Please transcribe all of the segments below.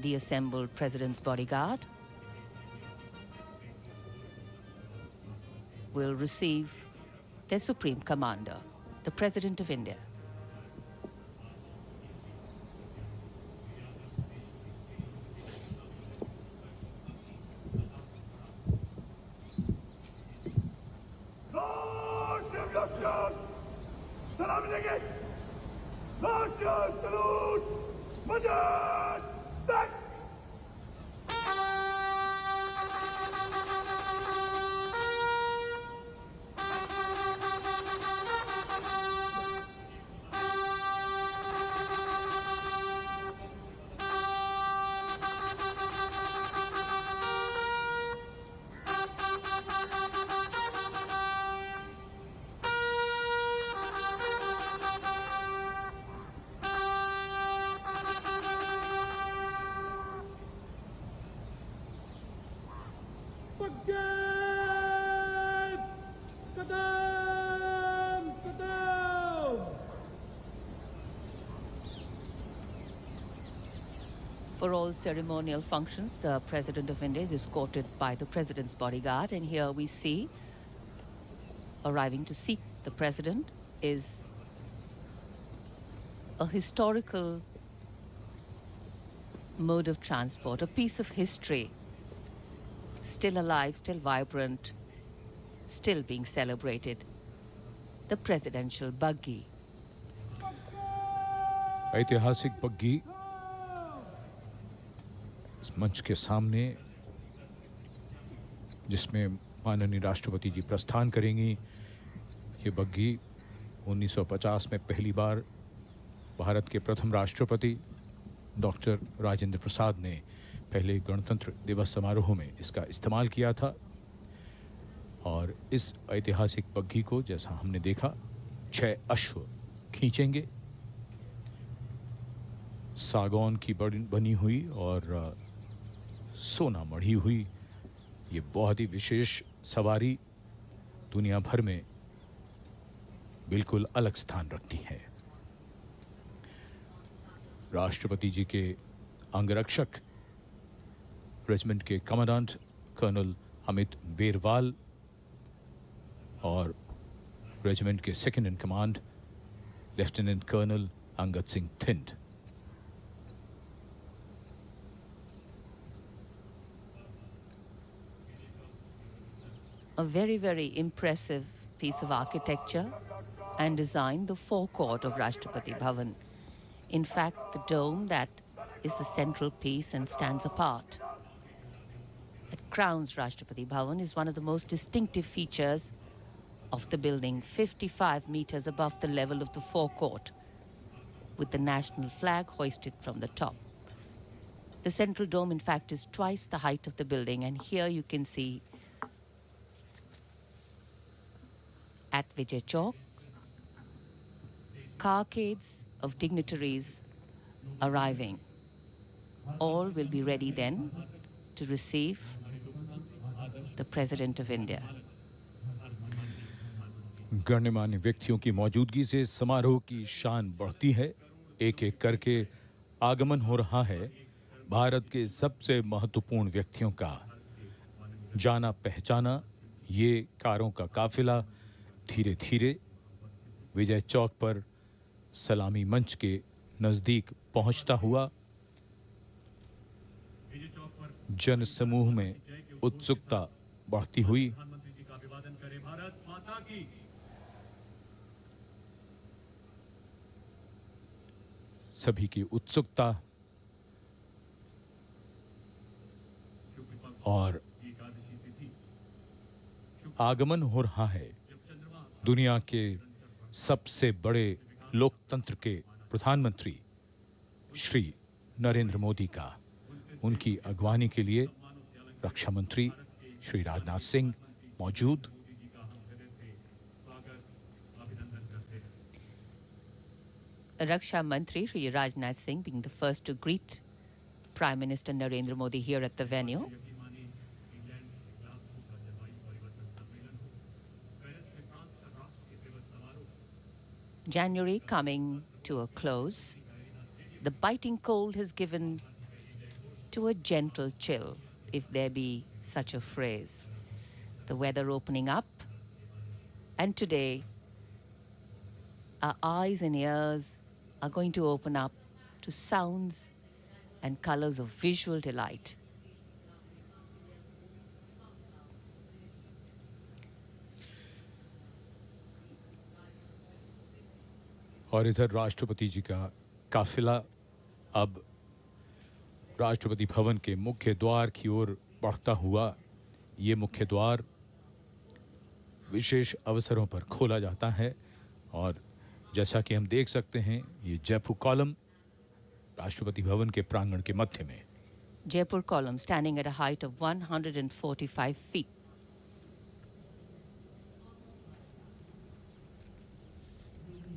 the assembled President's bodyguard will receive their Supreme Commander, the President of India. For all ceremonial functions, the President of India is escorted by the President's bodyguard, and here we see arriving to seat the President is a historical mode of transport, a piece of history, still alive, still vibrant, still being celebrated, the presidential buggy. ऐतिहासिक बग्गी इस मंच के सामने, जिसमें माननीय राष्ट्रपति जी प्रस्थान करेंगी। ये बग्गी 1950 में पहली बार भारत के प्रथम राष्ट्रपति डॉक्टर राजेंद्र प्रसाद ने पहले गणतंत्र दिवस समारोह में इसका इस्तेमाल किया था। और इस ऐतिहासिक बग्गी को, जैसा हमने देखा, 6 अश्व खींचेंगे। सागौन की बनी हुई और सोना मढ़ी हुई ये बहुत ही विशेष सवारी दुनिया भर में बिल्कुल अलग स्थान रखती है। राष्ट्रपति जी के अंगरक्षक रेजिमेंट के कमांडेंट कर्नल अमित बेरवाल और रेजिमेंट के second in command lieutenant colonel Angad Singh Thind. A very, very impressive piece of architecture and design, the forecourt of Rashtrapati Bhavan. In fact, the dome that is the central piece and stands apart, that crowns Rashtrapati Bhavan, is one of the most distinctive features of the building, 55 meters above the level of the forecourt, with the national flag hoisted from the top. The central dome, in fact, is twice the height of the building, and here you can see at Vijay Chowk, carcades of dignitaries arriving. All will be ready then to receive the President of India. गण्यमान्य व्यक्तियों की मौजूदगी से समारोह की शान बढ़ती है। एक एक करके आगमन हो रहा है भारत के सबसे महत्वपूर्ण व्यक्तियों का। जाना पहचाना ये कारों का काफिला धीरे धीरे विजय चौक पर सलामी मंच के नजदीक पहुंचता हुआ जन समूह में उत्सुकता बढ़ती हुई सभी की उत्सुकता और आगमन हो रहा है दुनिया के सबसे बड़े लोकतंत्र के प्रधानमंत्री श्री नरेंद्र मोदी का। उनकी अगवानी के लिए रक्षा मंत्री श्री राजनाथ सिंह मौजूद। Raksha Mantri Shri Rajnath Singh being the first to greet Prime Minister Narendra Modi here at the venue. January coming to a close. The biting cold has given to a gentle chill, if there be such a phrase. The weather opening up, and today our eyes and ears are going to open up to sounds and colors of visual delight. और इधर राष्ट्रपति जी का काफिला अब राष्ट्रपति भवन के मुख्य द्वार की ओर बढ़ता हुआ, ये मुख्य द्वार विशेष अवसरों पर खोला जाता है और जैसा कि हम देख सकते हैं, ये जयपुर कॉलम राष्ट्रपति भवन के प्रांगण के मध्य में। Jaipur column standing at a height of 145 feet.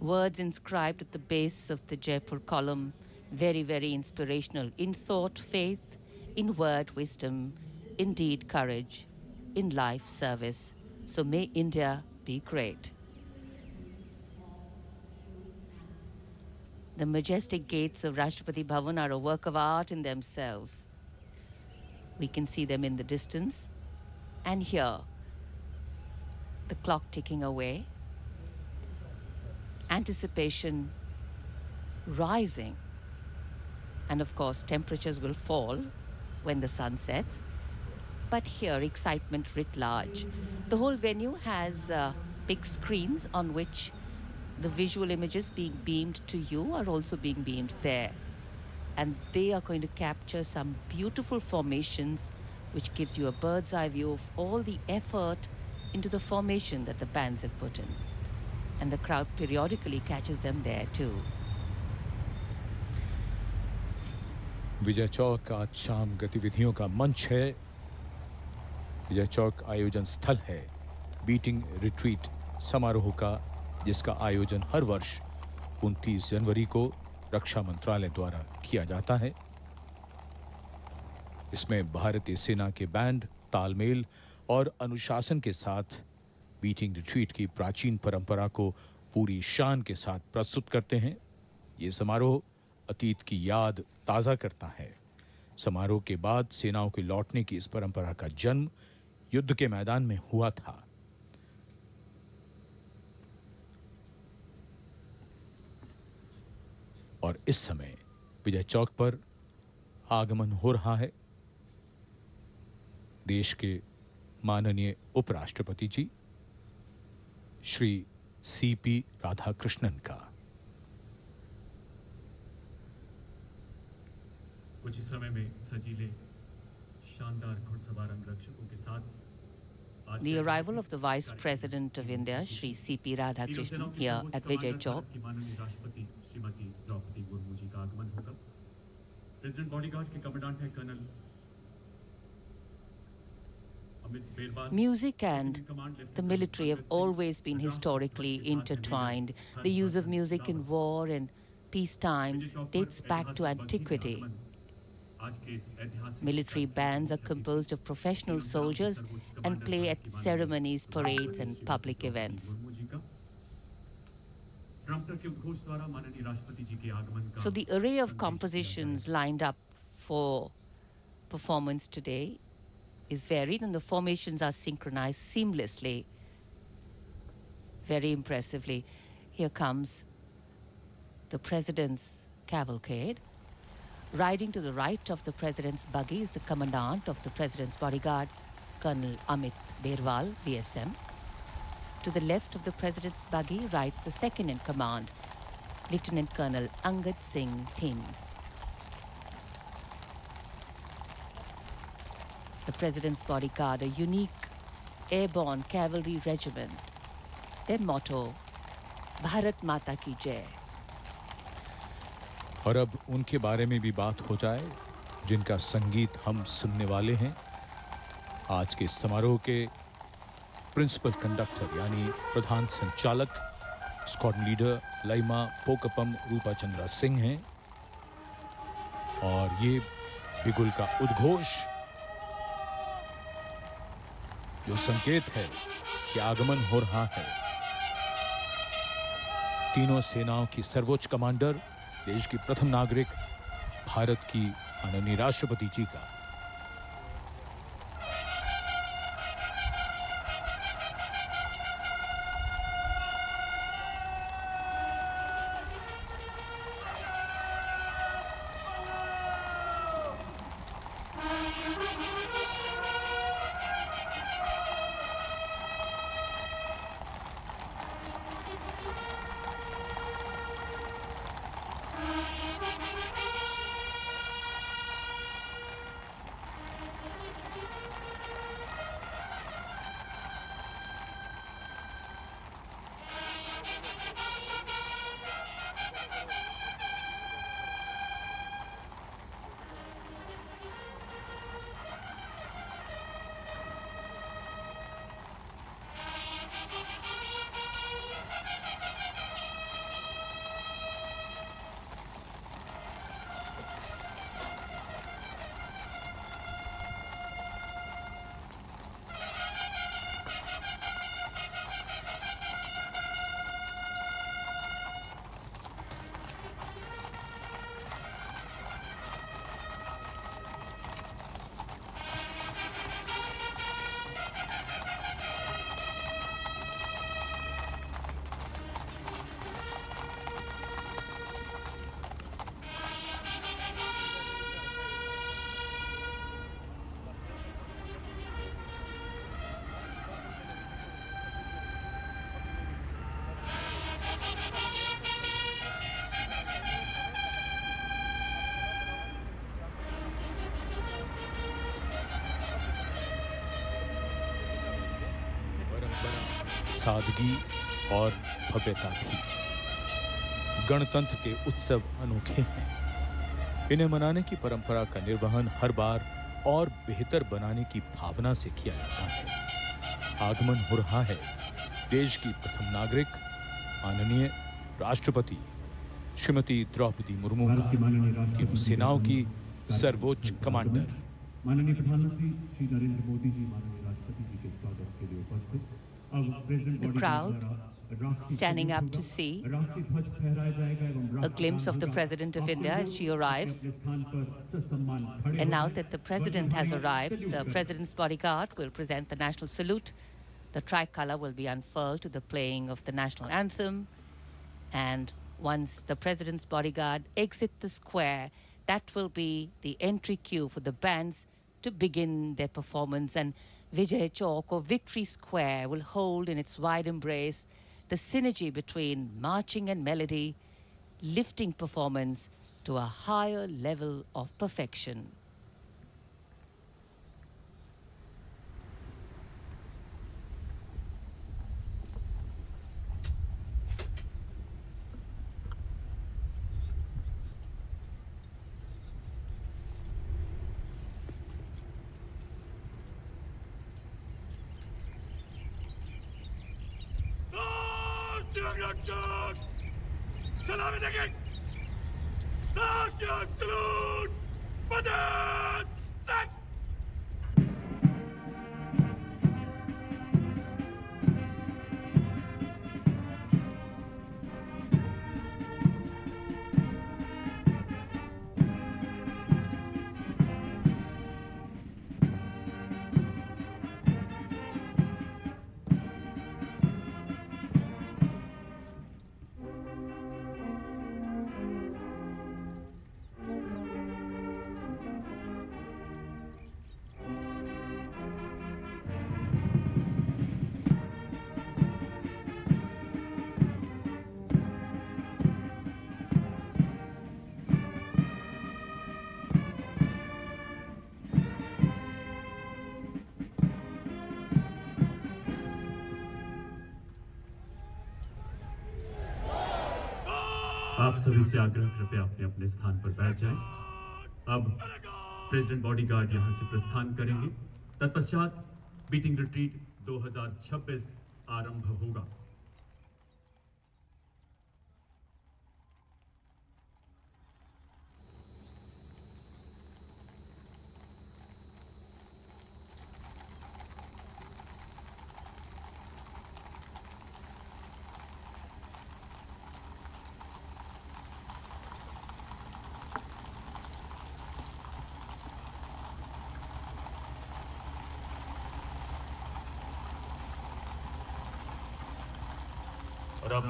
Words inscribed at the base of the Jaipur column, very, very inspirational. In thought, faith; in word, wisdom; in deed, courage; in life, service. So may India be great. The majestic gates of Rashtrapati Bhavan are a work of art in themselves. We can see them in the distance, and here, the clock ticking away, anticipation rising, and of course temperatures will fall when the sun sets, but here excitement writ large. The whole venue has big screens on which the visual images being beamed to you are also being beamed there, and they are going to capture some beautiful formations which gives you a bird's eye view of all the effort into the formation that the bands have put in, and the crowd periodically catches them there too. Vijay Chowk आज शाम गतिविधियों का मंच है। विजय चौक आयोजन स्थल है beating retreat समारोह का, जिसका आयोजन हर वर्ष 29 जनवरी को रक्षा मंत्रालय द्वारा किया जाता है। इसमें भारतीय सेना के बैंड तालमेल और अनुशासन के साथ बीटिंग रिट्रीट की प्राचीन परंपरा को पूरी शान के साथ प्रस्तुत करते हैं। ये समारोह अतीत की याद ताजा करता है। समारोह के बाद सेनाओं के लौटने की इस परंपरा का जन्म युद्ध के मैदान में हुआ था। और इस समय विजय चौक पर आगमन हो रहा है देश के माननीय उपराष्ट्रपति जी श्री सीपी राधाकृष्णन का। कुछ ही समय में सजीले शानदार घुड़सवार अंगरक्षकों के साथ The arrival of the Vice President of India, Shri C.P. Radhakrishnan, here at Vijay Chowk. माननीय राष्ट्रपति श्रीमती द्रौपदी मुर्मू जी का आगमन होगा। प्रेसिडेंट बॉडीगार्ड के कमांडेंट हैं colonel Amit Berwal. Music and the military have always been historically intertwined. The use of music in war and peace times dates back to antiquity. Military bands are composed of professional soldiers and play at ceremonies, parades, and public events. So the array of compositions lined up for performance today is varied, and the formations are synchronized seamlessly, very impressively. Here comes the President's cavalcade. Riding to the right of the President's buggy is the Commandant of the President's bodyguards, Colonel Amit Berwal, VSM. To the left of the President's buggy rides the second in command, Lieutenant Colonel Angad Singh Thind. The President's bodyguard, a unique airborne cavalry regiment. Their motto, Bharat Mata Ki Jai. और अब उनके बारे में भी बात हो जाए जिनका संगीत हम सुनने वाले हैं। आज के समारोह के प्रिंसिपल कंडक्टर यानी प्रधान संचालक स्क्वाड्रन लीडर लैमा पोकपम रूपा चंद्रा सिंह हैं, और ये बिगुल का उद्घोष जो संकेत है कि आगमन हो रहा है। तीनों सेनाओं की सर्वोच्च कमांडर, देश की प्रथम नागरिक, भारत की माननीय राष्ट्रपति जी का। सादगी और भव्यता भी। गणतंत्र के उत्सव अनोखे हैं। इन्हें मनाने की परंपरा का निर्वहन हर बार और बेहतर बनाने की भावना से किया जाता है। आगमन हो रहा है देश की प्रथम नागरिक माननीय राष्ट्रपति श्रीमती द्रौपदी मुर्मू का, तीनों सेनाओं की सर्वोच्च कमांडर। माननीय प्रधानमंत्री श्री नरेंद्र मोदी जी माननीय राष्ट्रपति जी के स्वागत के लिए उपस्थित। अब president The crowd standing up to see a glimpse of the President of India as she arrives. And now that the President has arrived, the President's bodyguard will present the national salute. The tricolor will be unfurled to the playing of the national anthem. And once the President's bodyguard exit the square, that will be the entry cue for the bands to begin their performance. And Vijay Chowk or Victory Square will hold in its wide embrace the synergy between marching and melody, lifting performance to a higher level of perfection. Salami again! Last year's salute! Madad! आप सभी से आग्रह, कृपया अपने अपने स्थान पर बैठ जाएं। अब प्रेसिडेंट बॉडीगार्ड यहां से प्रस्थान करेंगे। तत्पश्चात बीटिंग रिट्रीट 2026 आरंभ होगा। और अब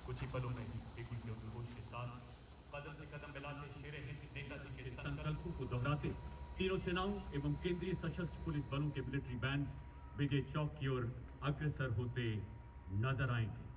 कुछ ही पलों में एक उनके उद्घोष के साथ कदम से कदम मिलाते शेरे हिंद नेताजी के संकल्पों को दोहराते तीनों सेनाओं एवं केंद्रीय सशस्त्र पुलिस बलों के मिलिट्री बैंड्स विजय चौक की ओर अग्रसर होते नजर आएंगे।